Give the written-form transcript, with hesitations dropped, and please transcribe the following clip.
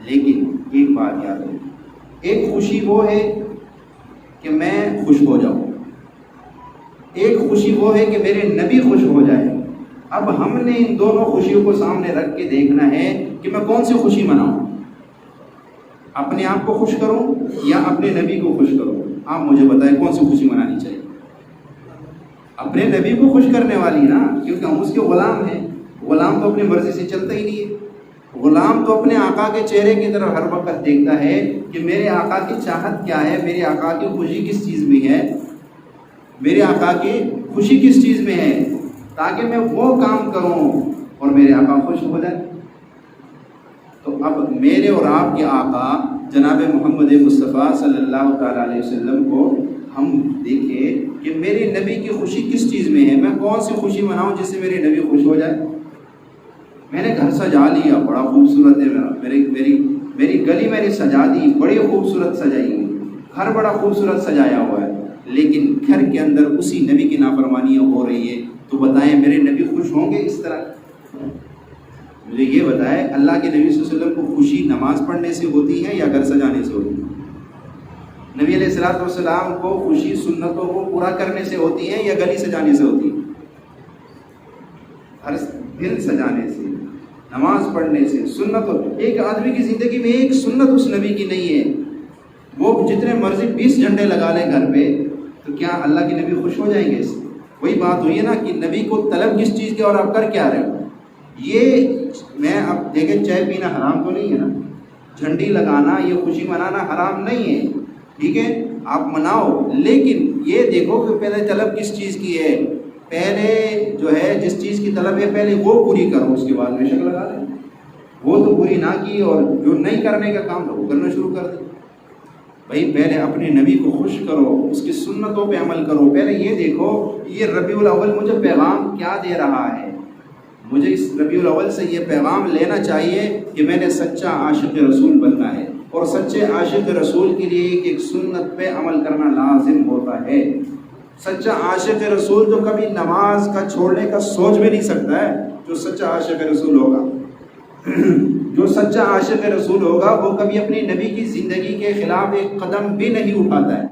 لیکن ایک بات یاد رکھیں، ایک خوشی وہ ہے کہ میں خوش ہو جاؤں، ایک خوشی وہ ہے کہ میرے نبی خوش ہو جائے۔ اب ہم نے ان دونوں خوشیوں کو سامنے رکھ کے دیکھنا ہے کہ میں کون سی خوشی مناؤں، اپنے آپ کو خوش کروں یا اپنے نبی کو خوش کروں؟ آپ مجھے بتائیں کون سی خوشی منانی چاہیے؟ اپنے نبی کو خوش کرنے والی نا، کیونکہ ہم اس کے غلام ہیں۔ غلام تو اپنی مرضی سے چلتا ہی نہیں ہے، غلام تو اپنے آقا کے چہرے کی طرف ہر وقت دیکھتا ہے کہ میرے آقا کی چاہت کیا ہے، میرے آقا کی خوشی کس چیز میں ہے، میرے آقا کی خوشی کس چیز میں ہے، تاکہ میں وہ کام کروں اور میرے آقا خوش ہو جائے۔ تو اب میرے اور آپ کے آقا جناب محمد مصطفیٰ صلی اللہ تعالیٰ علیہ وسلم کو ہم دیکھیں کہ میرے نبی کی خوشی کس چیز میں ہے، میں کون سی خوشی مناؤں جس سے میرے نبی خوش ہو جائے۔ میں نے گھر سجا لیا، بڑا خوبصورت ہے میری گلی میں نے سجا دی، بڑی خوبصورت سجائی ہوئی، گھر بڑا خوبصورت سجایا ہوا ہے، لیکن گھر کے اندر اسی نبی کی نافرمانیاں ہو رہی ہے، تو بتائیں میرے نبی خوش ہوں گے اس طرح؟ مجھے یہ بتائیں، اللہ کے نبی صلی اللہ علیہ وسلم کو خوشی نماز پڑھنے سے ہوتی ہے یا گھر سجانے سے ہوتی ہے؟ نبی علیہ الصلوۃ والسلام کو خوشی سنتوں کو پورا کرنے سے ہوتی ہے یا گلی سجانے سے ہوتی ہے؟ ہر دل سجانے سے، نماز پڑھنے سے، سنتوں۔ ایک آدمی کی زندگی میں ایک سنت اس نبی کی نہیں ہے، وہ جتنے مرضی 20 جھنڈے لگا لیں گھر پہ، تو کیا اللہ کے نبی خوش ہو جائیں گے اس سے؟ وہی بات ہوئی ہے نا کہ نبی کو طلب کس چیز کی اور آپ کر کیا رہے ہو۔ یہ میں اب دیکھیں، چائے پینا حرام تو نہیں ہے نا، جھنڈی لگانا، یہ خوشی منانا حرام نہیں ہے، ٹھیک ہے آپ مناؤ، لیکن یہ دیکھو کہ پہلے طلب کس چیز کی ہے، پہلے جو ہے جس چیز کی طلب ہے پہلے وہ پوری کرو، اس کے بعد بے شک لگا دیں۔ وہ تو پوری نہ کی اور جو نہیں کرنے کا کام تھا وہ کرنا شروع کر دیں۔ بھائی پہلے اپنے نبی کو خوش کرو، اس کی سنتوں پہ عمل کرو، پہلے یہ دیکھو یہ ربیع الاول مجھے پیغام کیا دے رہا ہے، مجھے اس ربیع الاول سے یہ پیغام لینا چاہیے کہ میں نے سچا عاشق رسول بننا ہے، اور سچے عاشق رسول کے لیے ایک سنت پہ عمل کرنا لازم ہوتا ہے۔ سچا عاشق رسول تو کبھی نماز کا چھوڑنے کا سوچ بھی نہیں سکتا ہے، جو سچا عاشق رسول ہوگا جو سچا عاشق رسول ہوگا وہ کبھی اپنی نبی کی زندگی کے خلاف ایک قدم بھی نہیں اٹھاتا ہے۔